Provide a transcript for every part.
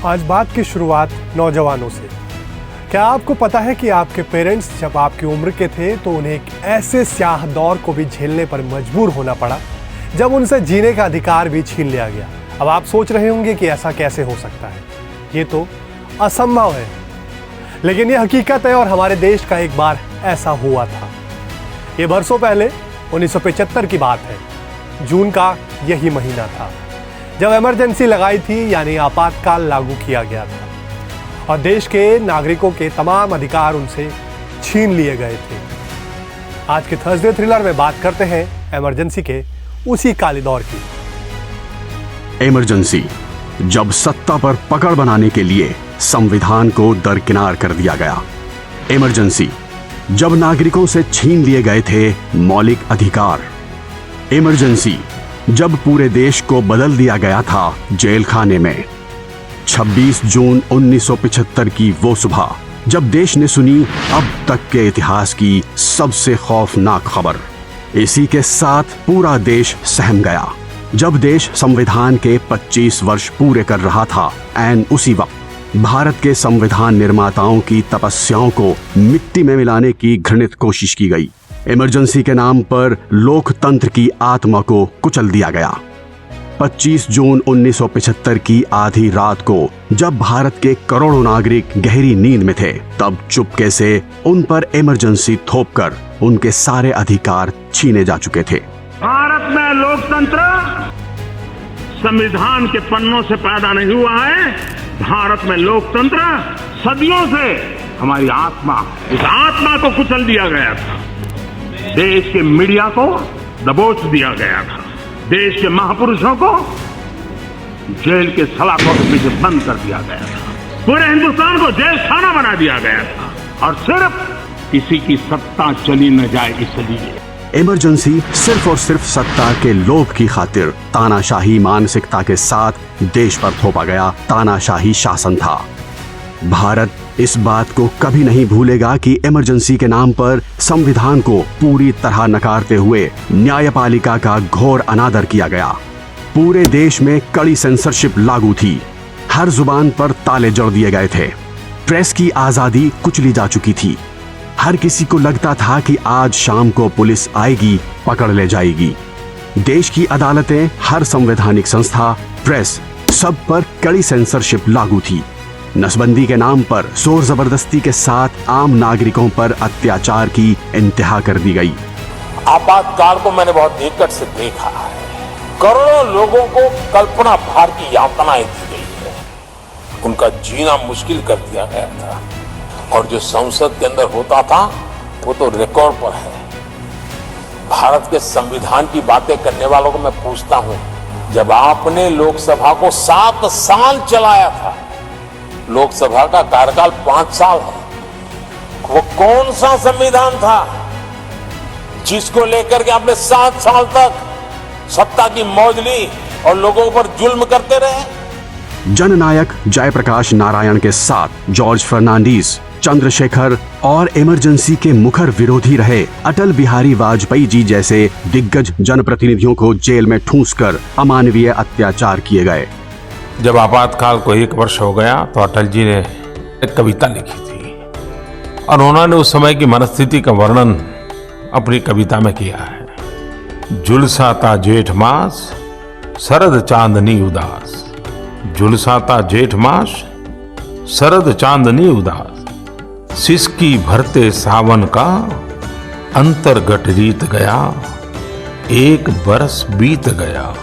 आज बात की शुरुआत नौजवानों से। क्या आपको पता है कि आपके पेरेंट्स जब आपकी उम्र के थे तो उन्हें एक ऐसे स्याह दौर को भी झेलने पर मजबूर होना पड़ा जब उनसे जीने का अधिकार भी छीन लिया गया। अब आप सोच रहे होंगे कि ऐसा कैसे हो सकता है, ये तो असंभव है, लेकिन ये हकीकत है और हमारे देश का एक बार ऐसा हुआ था। ये बरसों पहले 1975 की बात है। जून का यही महीना था जब इमरजेंसी लगाई थी, यानी आपातकाल लागू किया गया था और देश के नागरिकों के तमाम अधिकार उनसे छीन लिए गए थे। आज के थर्सडे थ्रिलर में बात करते हैं इमरजेंसी के उसी काले दौर की। इमरजेंसी, जब सत्ता पर पकड़ बनाने के लिए संविधान को दरकिनार कर दिया गया। इमरजेंसी, जब नागरिकों से छीन लिए गए थे मौलिक अधिकार। इमरजेंसी, जब पूरे देश को बदल दिया गया था जेल खाने में। 26 जून 1975 की वो सुबह जब देश ने सुनी अब तक के इतिहास की सबसे खौफनाक खबर। इसी के साथ पूरा देश सहम गया जब देश संविधान के 25 वर्ष पूरे कर रहा था। ऐन उसी वक्त भारत के संविधान निर्माताओं की तपस्याओं को मिट्टी में मिलाने की घृणित कोशिश की गई। इमरजेंसी के नाम पर लोकतंत्र की आत्मा को कुचल दिया गया। 25 जून 1975 की आधी रात को जब भारत के करोड़ों नागरिक गहरी नींद में थे, तब चुपके से उन पर इमरजेंसी थोपकर उनके सारे अधिकार छीने जा चुके थे। भारत में लोकतंत्र संविधान के पन्नों से पैदा नहीं हुआ है। भारत में लोकतंत्र सदियों से हमारी आत्मा, इस आत्मा को कुचल दिया गया था। देश के मीडिया को दबोच दिया गया था। देश के महापुरुषों को जेल के सलाखों के पीछे बंद कर दिया गया था। पूरे हिंदुस्तान को जेल खाना बना दिया गया था और सिर्फ किसी की सत्ता चली न जाए इसलिए। इमरजेंसी सिर्फ और सिर्फ सत्ता के लोभ की खातिर तानाशाही मानसिकता के साथ देश पर थोपा गया तानाशाही शासन था। भारत इस बात को कभी नहीं भूलेगा कि इमरजेंसी के नाम पर संविधान को पूरी तरह नकारते हुए न्यायपालिका का घोर अनादर किया गया। पूरे देश में कड़ी सेंसरशिप लागू थी। हर जुबान पर ताले जड़ दिए गए थे। प्रेस की आजादी कुचली जा चुकी थी। हर किसी को लगता था कि आज शाम को पुलिस आएगी, पकड़ ले जाएगी। देश की अदालतें, हर संवैधानिक संस्था, प्रेस, सब पर कड़ी सेंसरशिप लागू थी। नसबंदी के नाम पर जोर जबरदस्ती के साथ आम नागरिकों पर अत्याचार की इंतहा कर दी गई। आपातकाल को मैंने बहुत निकट से देखा है। करोड़ों लोगों को कल्पना भार की यातनाएं दी गई है। उनका जीना मुश्किल कर दिया गया था और जो संसद के अंदर होता था वो तो रिकॉर्ड पर है। भारत के संविधान की बातें करने वालों को मैं पूछता हूं, जब आपने लोकसभा को 7 साल चलाया था, लोकसभा का कार्यकाल 5 साल है, वो कौन सा संविधान था जिसको लेकर के आपने 7 साल तक सत्ता की मौज ली और लोगों पर जुल्म करते रहे? जननायक जयप्रकाश नारायण के साथ जॉर्ज फर्नांडीज, चंद्रशेखर और इमरजेंसी के मुखर विरोधी रहे अटल बिहारी वाजपेयी जी जैसे दिग्गज जनप्रतिनिधियों को जेल में ठूंसकर अमानवीय अत्याचार किए गए। जब आपातकाल को 1 वर्ष हो गया तो अटल जी ने एक कविता लिखी थी और उन्होंने उस समय की मनस्थिति का वर्णन अपनी कविता में किया है। झुलसाता जेठ मास, शरद चांदनी उदास। झुलसाता जेठ मास, शरद चांदनी उदास। सिसकी भरते सावन का अंतर्गत रीत गया। 1 बरस बीत गया,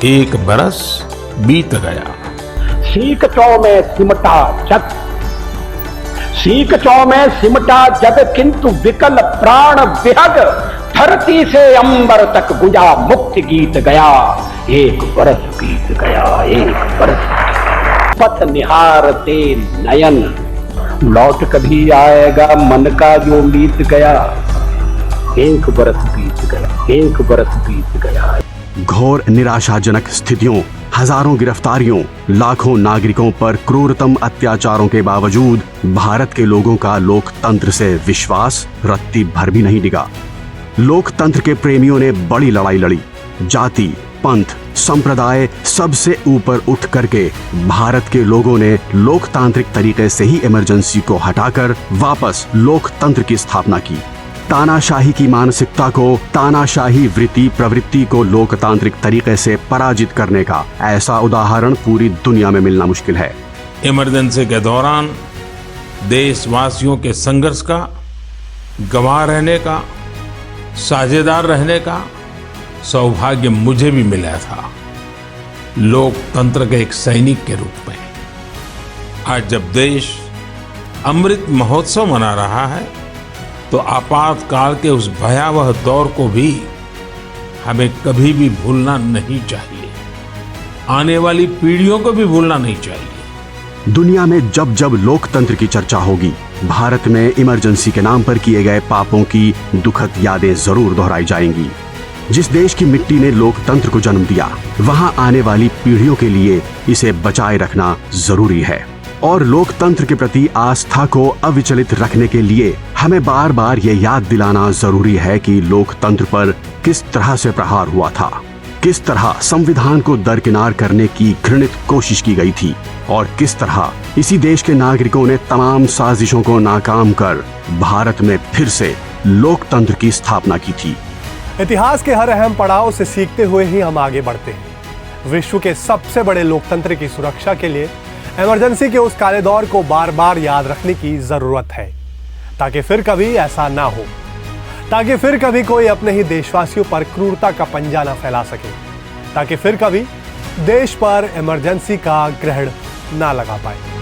1 बरस बीत गया। सीक चौ में सिमटा जग, सीक चौ में सिमटा जग, किंतु विकल प्राण विहग। धरती से अंबर तक गुंजा मुक्ति गीत गया। 1 बरस बीत गया, 1 बरस। पथ निहारते नयन, लौट कभी आएगा मन का जो बीत गया। 1 बरस बीत गया, 1 बरस बीत गया। घोर निराशाजनक स्थितियों, हजारों गिरफ्तारियों, लाखों नागरिकों पर क्रूरतम अत्याचारों के बावजूद भारत के लोगों का लोकतंत्र से विश्वास रत्ती भर भी नहीं डिगा। लोकतंत्र के प्रेमियों ने बड़ी लड़ाई लड़ी। जाति, पंथ, संप्रदाय सबसे ऊपर उठ करके भारत के लोगों ने लोकतांत्रिक तरीके से ही इमरजेंसी को हटाकर वापस लोकतंत्र की स्थापना की। तानाशाही की मानसिकता को, तानाशाही वृत्ति प्रवृत्ति को लोकतांत्रिक तरीके से पराजित करने का ऐसा उदाहरण पूरी दुनिया में मिलना मुश्किल है। इमरजेंसी के दौरान देशवासियों के संघर्ष का, गवाह रहने का, साझेदार रहने का सौभाग्य मुझे भी मिला था, लोकतंत्र के एक सैनिक के रूप में। आज जब देश अमृत महोत्सव मना रहा है तो आपातकाल के उस भयावह दौर को भी हमें कभी भी भूलना नहीं चाहिए, आने वाली पीढ़ियों को भी भूलना नहीं चाहिए। दुनिया में जब जब लोकतंत्र की चर्चा होगी, भारत में इमरजेंसी के नाम पर किए गए पापों की दुखद यादें जरूर दोहराई जाएंगी। जिस देश की मिट्टी ने लोकतंत्र को जन्म दिया, वहां आने वाली पीढ़ियों के लिए इसे बचाए रखना जरूरी है। और लोकतंत्र के प्रति आस्था को अविचलित रखने के लिए हमें बार बार ये याद दिलाना जरूरी है कि लोकतंत्र पर किस तरह से प्रहार हुआ था, किस तरह संविधान को दरकिनार करने की घृणित कोशिश की गई थी और किस तरह इसी देश के नागरिकों ने तमाम साजिशों को नाकाम कर भारत में फिर से लोकतंत्र की स्थापना की थी। इतिहास के हर अहम पड़ाव से सीखते हुए ही हम आगे बढ़ते हैं। विश्व के सबसे बड़े लोकतंत्र की सुरक्षा के लिए इमरजेंसी के उस काले दौर को बार बार याद रखने की जरूरत है, ताकि फिर कभी ऐसा ना हो, ताकि फिर कभी कोई अपने ही देशवासियों पर क्रूरता का पंजा ना फैला सके, ताकि फिर कभी देश पर इमरजेंसी का ग्रहण ना लगा पाए।